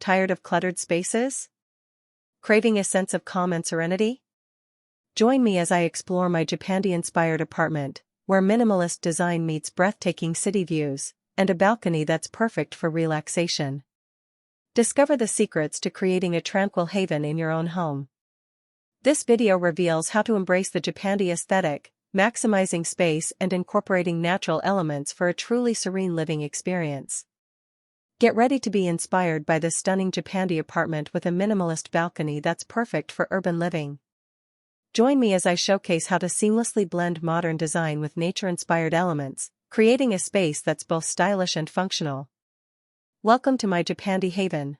Tired of cluttered spaces? Craving a sense of calm and serenity? Join me as I explore my Japandi-inspired apartment, where minimalist design meets breathtaking city views, and a balcony that's perfect for relaxation. Discover the secrets to creating a tranquil haven in your own home. This video reveals how to embrace the Japandi aesthetic, maximizing space and incorporating natural elements for a truly serene living experience. Get ready to be inspired by this stunning Japandi apartment with a minimalist balcony that's perfect for urban living. Join me as I showcase how to seamlessly blend modern design with nature-inspired elements, creating a space that's both stylish and functional. Welcome to my Japandi haven.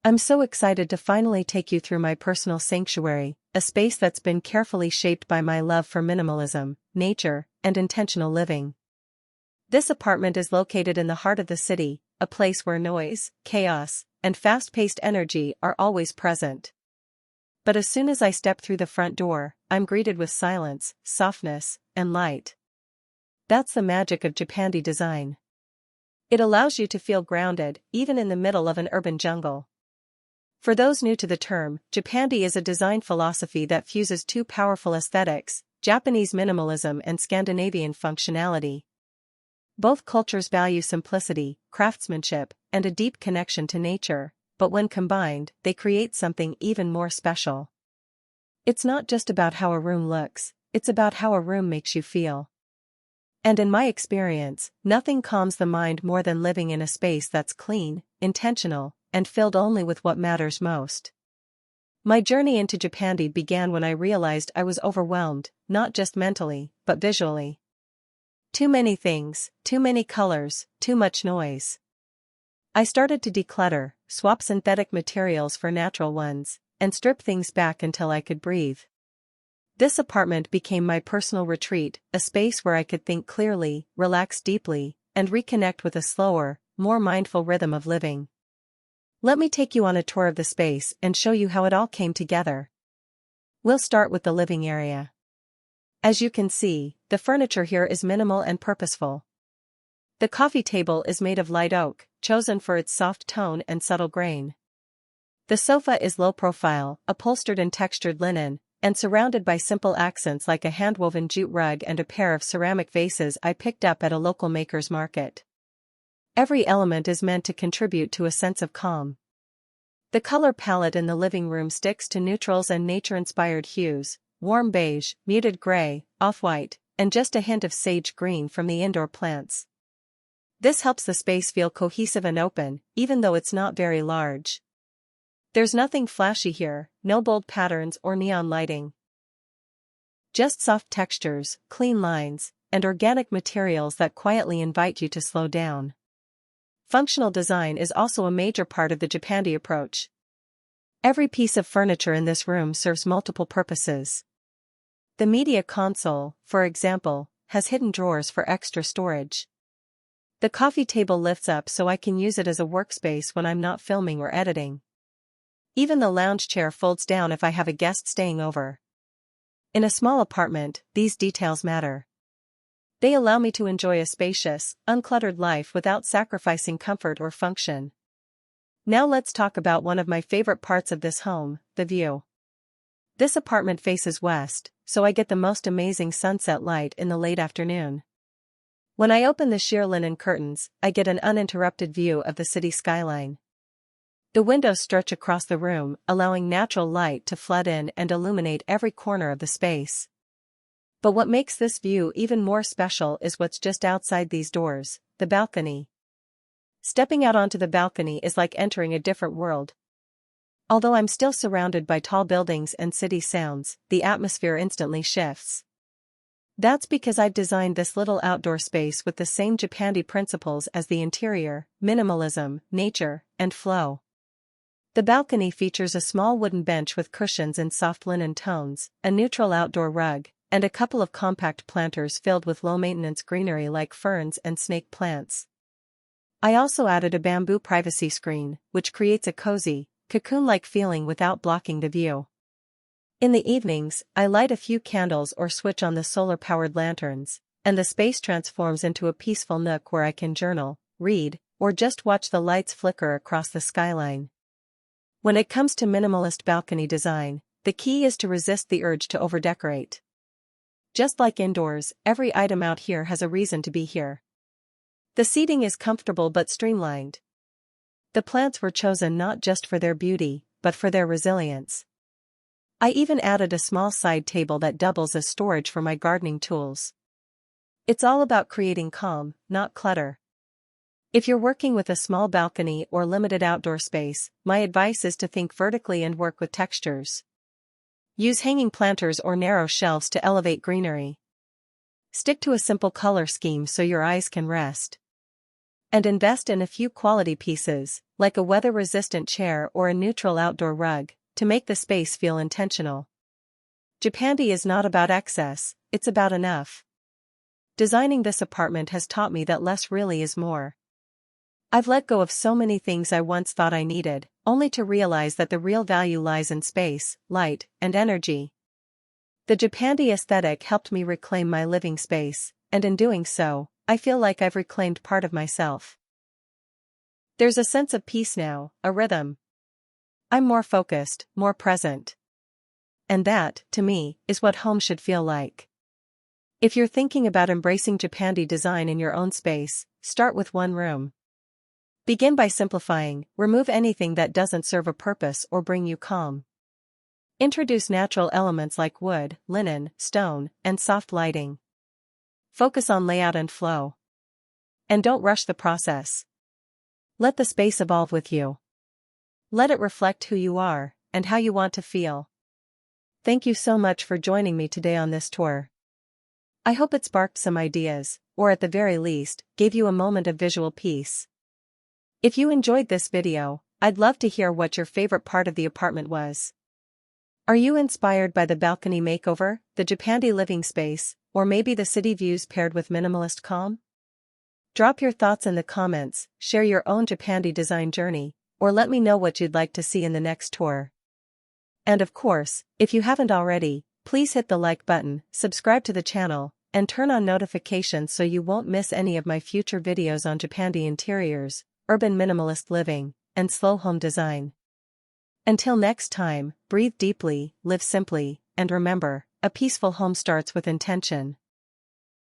I'm so excited to finally take you through my personal sanctuary, a space that's been carefully shaped by my love for minimalism, nature, and intentional living. This apartment is located in the heart of the city, a place where noise, chaos, and fast-paced energy are always present. But as soon as I step through the front door, I'm greeted with silence, softness, and light. That's the magic of Japandi design. It allows you to feel grounded, even in the middle of an urban jungle. For those new to the term, Japandi is a design philosophy that fuses two powerful aesthetics, Japanese minimalism and Scandinavian functionality. Both cultures value simplicity, craftsmanship, and a deep connection to nature, but when combined, they create something even more special. It's not just about how a room looks, it's about how a room makes you feel. And in my experience, nothing calms the mind more than living in a space that's clean, intentional, and filled only with what matters most. My journey into Japandi began when I realized I was overwhelmed, not just mentally, but visually. Too many things, too many colors, too much noise. I started to declutter, swap synthetic materials for natural ones, and strip things back until I could breathe. This apartment became my personal retreat, a space where I could think clearly, relax deeply, and reconnect with a slower, more mindful rhythm of living. Let me take you on a tour of the space and show you how it all came together. We'll start with the living area. As you can see, the furniture here is minimal and purposeful. The coffee table is made of light oak, chosen for its soft tone and subtle grain. The sofa is low profile, upholstered in textured linen, and surrounded by simple accents like a hand-woven jute rug and a pair of ceramic vases I picked up at a local maker's market. Every element is meant to contribute to a sense of calm. The color palette in the living room sticks to neutrals and nature-inspired hues, warm beige, muted gray, off-white, and just a hint of sage green from the indoor plants. This helps the space feel cohesive and open, even though it's not very large. There's nothing flashy here, no bold patterns or neon lighting. Just soft textures, clean lines, and organic materials that quietly invite you to slow down. Functional design is also a major part of the Japandi approach. Every piece of furniture in this room serves multiple purposes. The media console, for example, has hidden drawers for extra storage. The coffee table lifts up so I can use it as a workspace when I'm not filming or editing. Even the lounge chair folds down if I have a guest staying over. In a small apartment, these details matter. They allow me to enjoy a spacious, uncluttered life without sacrificing comfort or function. Now let's talk about one of my favorite parts of this home, the view. This apartment faces west, so I get the most amazing sunset light in the late afternoon. When I open the sheer linen curtains, I get an uninterrupted view of the city skyline. The windows stretch across the room, allowing natural light to flood in and illuminate every corner of the space. But what makes this view even more special is what's just outside these doors, the balcony. Stepping out onto the balcony is like entering a different world. Although I'm still surrounded by tall buildings and city sounds, the atmosphere instantly shifts. That's because I've designed this little outdoor space with the same Japandi principles as the interior: minimalism, nature, and flow. The balcony features a small wooden bench with cushions in soft linen tones, a neutral outdoor rug, and a couple of compact planters filled with low-maintenance greenery like ferns and snake plants. I also added a bamboo privacy screen, which creates a cozy, cocoon-like feeling without blocking the view. In the evenings, I light a few candles or switch on the solar-powered lanterns, and the space transforms into a peaceful nook where I can journal, read, or just watch the lights flicker across the skyline. When it comes to minimalist balcony design, the key is to resist the urge to overdecorate. Just like indoors, every item out here has a reason to be here. The seating is comfortable but streamlined. The plants were chosen not just for their beauty, but for their resilience. I even added a small side table that doubles as storage for my gardening tools. It's all about creating calm, not clutter. If you're working with a small balcony or limited outdoor space, my advice is to think vertically and work with textures. Use hanging planters or narrow shelves to elevate greenery. Stick to a simple color scheme so your eyes can rest. And invest in a few quality pieces, like a weather-resistant chair or a neutral outdoor rug, to make the space feel intentional. Japandi is not about excess, it's about enough. Designing this apartment has taught me that less really is more. I've let go of so many things I once thought I needed, only to realize that the real value lies in space, light, and energy. The Japandi aesthetic helped me reclaim my living space, and in doing so, I feel like I've reclaimed part of myself. There's a sense of peace now, a rhythm. I'm more focused, more present. And that, to me, is what home should feel like. If you're thinking about embracing Japandi design in your own space, start with one room. Begin by simplifying, remove anything that doesn't serve a purpose or bring you calm. Introduce natural elements like wood, linen, stone, and soft lighting. Focus on layout and flow. And don't rush the process. Let the space evolve with you. Let it reflect who you are, and how you want to feel. Thank you so much for joining me today on this tour. I hope it sparked some ideas, or at the very least, gave you a moment of visual peace. If you enjoyed this video, I'd love to hear what your favorite part of the apartment was. Are you inspired by the balcony makeover, the Japandi living space, or maybe the city views paired with minimalist calm? Drop your thoughts in the comments, share your own Japandi design journey, or let me know what you'd like to see in the next tour. And of course, if you haven't already, please hit the like button, subscribe to the channel, and turn on notifications so you won't miss any of my future videos on Japandi interiors, urban minimalist living, and slow home design. Until next time, breathe deeply, live simply, and remember, a peaceful home starts with intention.